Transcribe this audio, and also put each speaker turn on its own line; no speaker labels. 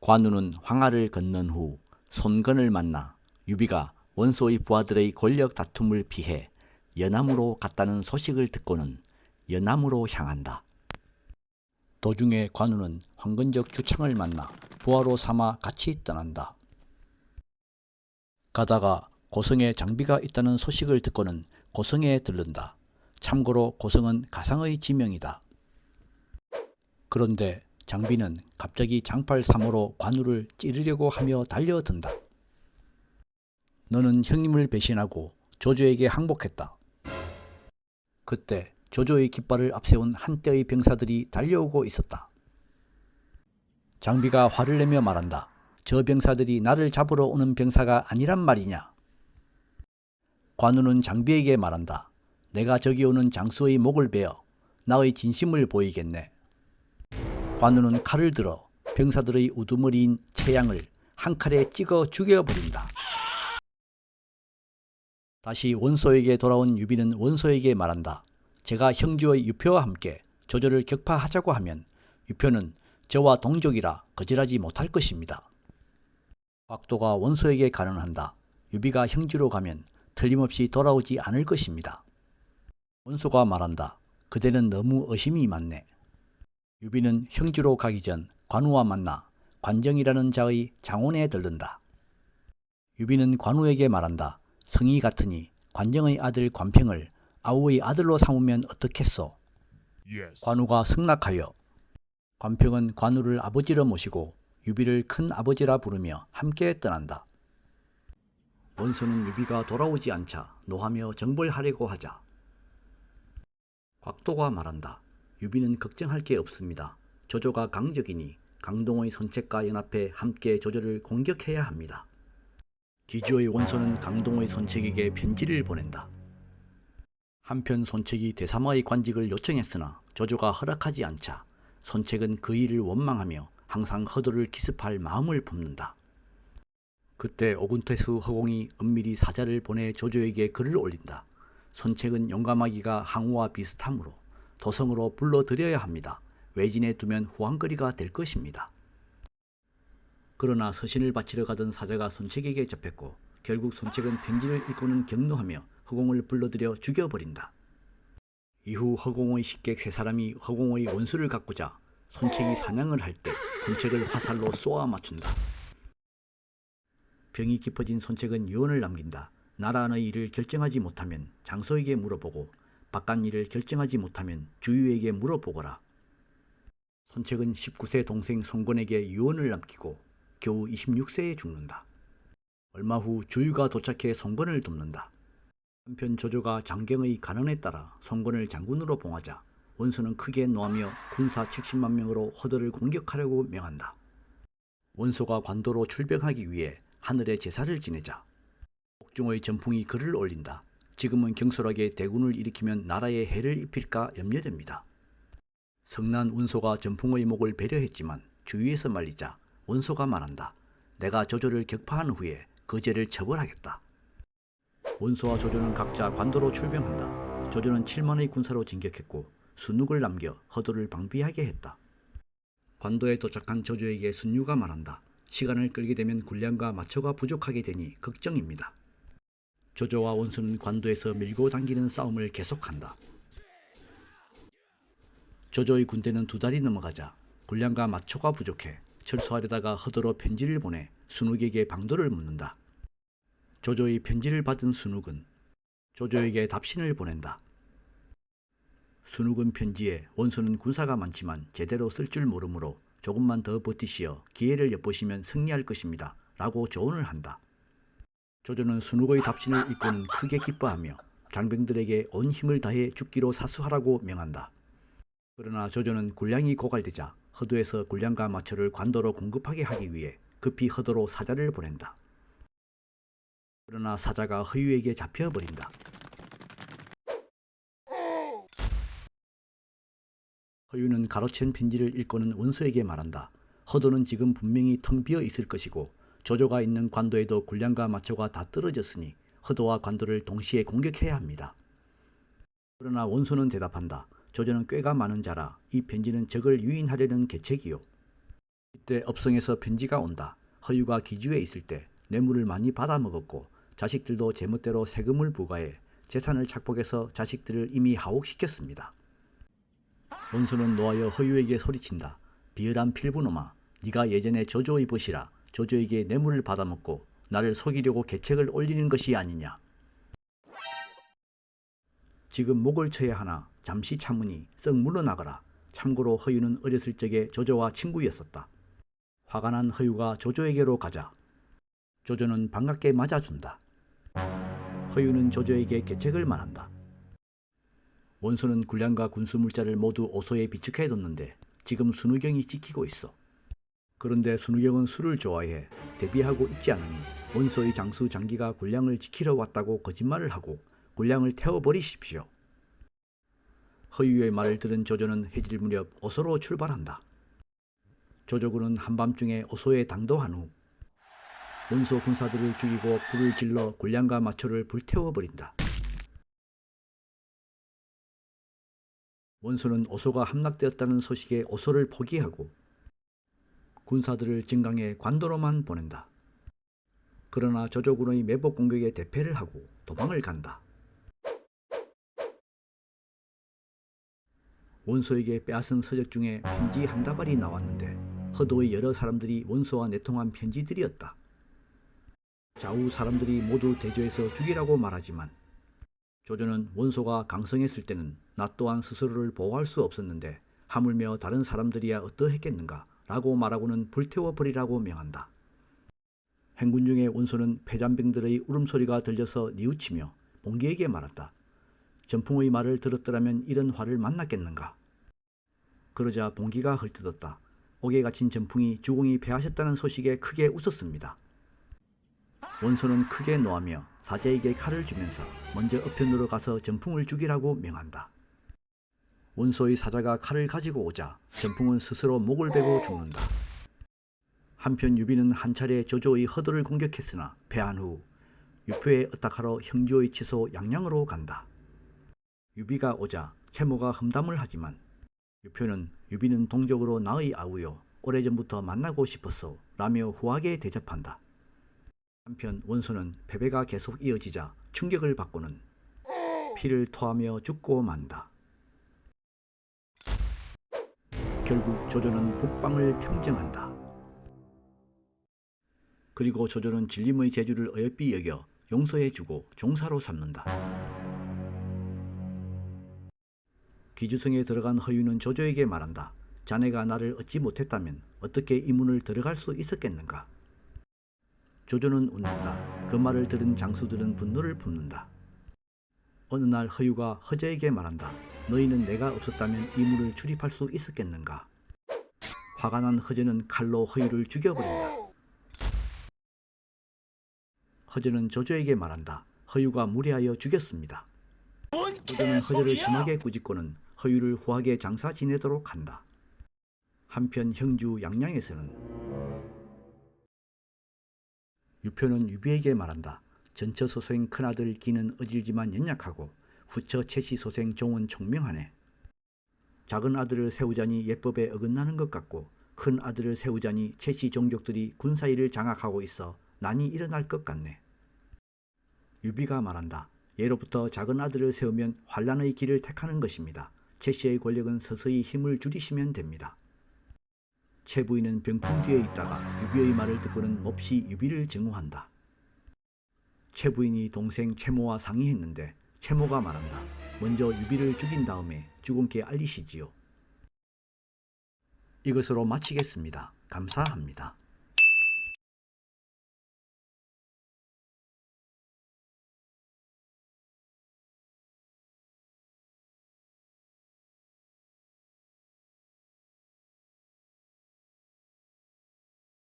관우는 황하를 건넌 후 손건을 만나 유비가 원소의 부하들의 권력 다툼을 피해 연암으로 갔다는 소식을 듣고는 연암으로 향한다. 도중에 관우는 황건적 주창을 만나 부하로 삼아 같이 떠난다. 가다가 고성에 장비가 있다는 소식을 듣고는 고성에 들른다. 참고로 고성은 가상의 지명이다. 그런데 장비는 갑자기 장팔 3호로 관우를 찌르려고 하며 달려든다. 너는 형님을 배신하고 조조에게 항복했다. 그때 조조의 깃발을 앞세운 한때의 병사들이 달려오고 있었다. 장비가 화를 내며 말한다. 저 병사들이 나를 잡으러 오는 병사가 아니란 말이냐. 관우는 장비에게 말한다. 내가 저기 오는 장수의 목을 베어 나의 진심을 보이겠네. 관우는 칼을 들어 병사들의 우두머리인 채양을 한 칼에 찍어 죽여버린다. 다시 원소에게 돌아온 유비는 원소에게 말한다. 제가 형주의 유표와 함께 조조를 격파하자고 하면 유표는 저와 동족이라 거절하지 못할 것입니다. 곽도가 원소에게 간언한다. 유비가 형주로 가면 틀림없이 돌아오지 않을 것입니다. 원소가 말한다. 그대는 너무 의심이 많네. 유비는 형주로 가기 전 관우와 만나 관정이라는 자의 장원에 들른다. 유비는 관우에게 말한다. 성이 같으니 관정의 아들 관평을 아우의 아들로 삼으면 어떻겠소? 관우가 승낙하여 관평은 관우를 아버지로 모시고 유비를 큰 아버지라 부르며 함께 떠난다. 원소는 유비가 돌아오지 않자 노하며 정벌하려고 하자 곽도가 말한다. 유비는 걱정할 게 없습니다. 조조가 강적이니 강동의 선책과 연합해 함께 조조를 공격해야 합니다. 기주의 원소는 강동의 선책에게 편지를 보낸다. 한편 손책이 대사마의 관직을 요청했으나 조조가 허락하지 않자 손책은 그 일을 원망하며 항상 허도를 기습할 마음을 품는다. 그때 오군태수 허공이 은밀히 사자를 보내 조조에게 글을 올린다. 손책은 용감하기가 항우와 비슷하므로 도성으로 불러들여야 합니다. 외진에 두면 후한거리가 될 것입니다. 그러나 서신을 바치러 가던 사자가 손책에게 접했고 결국 손책은 편지를 읽고는 격노하며 허공을 불러들여 죽여버린다. 이후 허공의 식객 세 사람이 허공의 원수를 갖고자 손책이 사냥을 할 때 손책을 화살로 쏘아 맞춘다. 병이 깊어진 손책은 유언을 남긴다. 나라 안의 일을 결정하지 못하면 장소에게 물어보고 바깥 일을 결정하지 못하면 주유에게 물어보거라. 손책은 19세 동생 송건에게 유언을 남기고 겨우 26세에 죽는다. 얼마 후 주유가 도착해 송건을 돕는다. 한편 조조가 장경의 간언에 따라 송건을 장군으로 봉하자 원소는 크게 노하며 군사 70만 명으로 허도를 공격하려고 명한다. 원소가 관도로 출병하기 위해 하늘에 제사를 지내자 옥중의 전풍이 글을 올린다. 지금은 경솔하게 대군을 일으키면 나라에 해를 입힐까 염려됩니다. 성난 원소가 전풍의 목을 배려했지만 주위에서 말리자 원소가 말한다. 내가 조조를 격파한 후에 그 죄를 처벌하겠다. 원소와 조조는 각자 관도로 출병한다. 조조는 7만의 군사로 진격했고 순육을 남겨 허도를 방비하게 했다. 관도에 도착한 조조에게 순유가 말한다. 시간을 끌게 되면 군량과 마처가 부족하게 되니 걱정입니다. 조조와 원소는 관도에서 밀고 당기는 싸움을 계속한다. 조조의 군대는 2달이 넘어가자 군량과 마초가 부족해 철수하려다가 허도로 편지를 보내 순욱에게 방도를 묻는다. 조조의 편지를 받은 순욱은 조조에게 답신을 보낸다. 순욱은 편지에 원소는 군사가 많지만 제대로 쓸 줄 모르므로 조금만 더 버티시어 기회를 엿보시면 승리할 것입니다. 라고 조언을 한다. 조조는 순욱의 답신을 읽고는 크게 기뻐하며 장병들에게 온 힘을 다해 죽기로 사수하라고 명한다. 그러나 조조는 군량이 고갈되자 허도에서 군량과 마초를 관도로 공급하게 하기 위해 급히 허도로 사자를 보낸다. 그러나 사자가 허유에게 잡혀버린다. 허유는 가로챈 편지를 읽고는 원소에게 말한다. 허도는 지금 분명히 텅 비어 있을 것이고 조조가 있는 관도에도 군량과 마초가 다 떨어졌으니 허도와 관도를 동시에 공격해야 합니다. 그러나 원소는 대답한다. 조조는 꾀가 많은 자라 이 편지는 적을 유인하려는 계책이요. 이때 업성에서 편지가 온다. 허유가 기주에 있을 때 뇌물을 많이 받아먹었고 자식들도 제멋대로 세금을 부과해 재산을 착복해서 자식들을 이미 하옥시켰습니다. 원소는 노하여 허유에게 소리친다. 비열한 필부놈아, 네가 예전에 조조의 벗이라 조조에게 뇌물을 받아먹고 나를 속이려고 계책을 올리는 것이 아니냐. 지금 목을 쳐야 하나 잠시 참으니 썩 물러나거라. 참고로 허유는 어렸을 적에 조조와 친구였었다. 화가 난 허유가 조조에게로 가자 조조는 반갑게 맞아준다. 허유는 조조에게 계책을 말한다. 원소는 군량과 군수물자를 모두 오소에 비축해뒀는데 지금 순우경이 지키고 있어. 그런데 순우경은 술을 좋아해 대비하고 있지 않으니 원소의 장수 장기가 군량을 지키러 왔다고 거짓말을 하고 군량을 태워버리십시오. 허유의 말을 들은 조조는 해질 무렵 오소로 출발한다. 조조군은 한밤중에 오소에 당도한 후 원소 군사들을 죽이고 불을 질러 군량과 마초를 불태워버린다. 원소는 오소가 함락되었다는 소식에 오소를 포기하고 군사들을 증강의 관도로만 보낸다. 그러나 조조군의 매복 공격에 대패를 하고 도망을 간다. 원소에게 빼앗은 서적 중에 편지 한 다발이 나왔는데 허도의 여러 사람들이 원소와 내통한 편지들이었다. 좌우 사람들이 모두 대조해서 죽이라고 말하지만 조조는 원소가 강성했을 때는 나 또한 스스로를 보호할 수 없었는데 하물며 다른 사람들이야 어떠했겠는가 라고 말하고는 불태워버리라고 명한다. 행군 중에 원소는 패잔병들의 울음소리가 들려서 뉘우치며 봉기에게 말한다. 전풍의 말을 들었더라면 이런 화를 만났겠는가. 그러자 봉기가 헐뜯었다. 옥에 갇힌 전풍이 주공이 패하셨다는 소식에 크게 웃었습니다. 원소는 크게 노하며 사제에게 칼을 주면서 먼저 어편으로 가서 전풍을 죽이라고 명한다. 원소의 사자가 칼을 가지고 오자 전풍은 스스로 목을 베고 죽는다. 한편 유비는 한 차례 조조의 허도를 공격했으나 패한 후 유표에 어탁하러 형주의 치소 양양으로 간다. 유비가 오자 채모가 험담을 하지만 유표는 유비는 동족으로 나의 아우요 오래전부터 만나고 싶었소 라며 후하게 대접한다. 한편 원소는 패배가 계속 이어지자 충격을 받고는 피를 토하며 죽고 만다. 결국 조조는 북방을 평정한다. 그리고 조조는 진림의 재주를 어여삐 여겨 용서해주고 종사로 삼는다. 기주성에 들어간 허유는 조조에게 말한다. 자네가 나를 얻지 못했다면 어떻게 이 문을 들어갈 수 있었겠는가. 조조는 웃는다. 그 말을 들은 장수들은 분노를 품는다. 어느 날 허유가 허저에게 말한다. 너희는 내가 없었다면 이 문을 출입할 수 있었겠는가. 화가 난 허저는 칼로 허유를 죽여버린다. 허저는 조조에게 말한다. 허유가 무례하여 죽였습니다. 조조는 허저를 심하게 꾸짖고는 허유를 후하게 장사 지내도록 한다. 한편 형주 양양에서는 유표는 유비에게 말한다. 전처 소생 큰아들 기는 어질지만 연약하고 후처 채시 소생 종은 총명하네. 작은 아들을 세우자니 예법에 어긋나는 것 같고 큰 아들을 세우자니 채시 종족들이 군사일을 장악하고 있어 난이 일어날 것 같네. 유비가 말한다. 예로부터 작은 아들을 세우면 환란의 길을 택하는 것입니다. 채시의 권력은 서서히 힘을 줄이시면 됩니다. 채 부인은 병풍 뒤에 있다가 유비의 말을 듣고는 몹시 유비를 증오한다. 채 부인이 동생 채모와 상의했는데 채모가 말한다. 먼저 유비를 죽인 다음에 주공께 알리시지요. 이것으로 마치겠습니다. 감사합니다.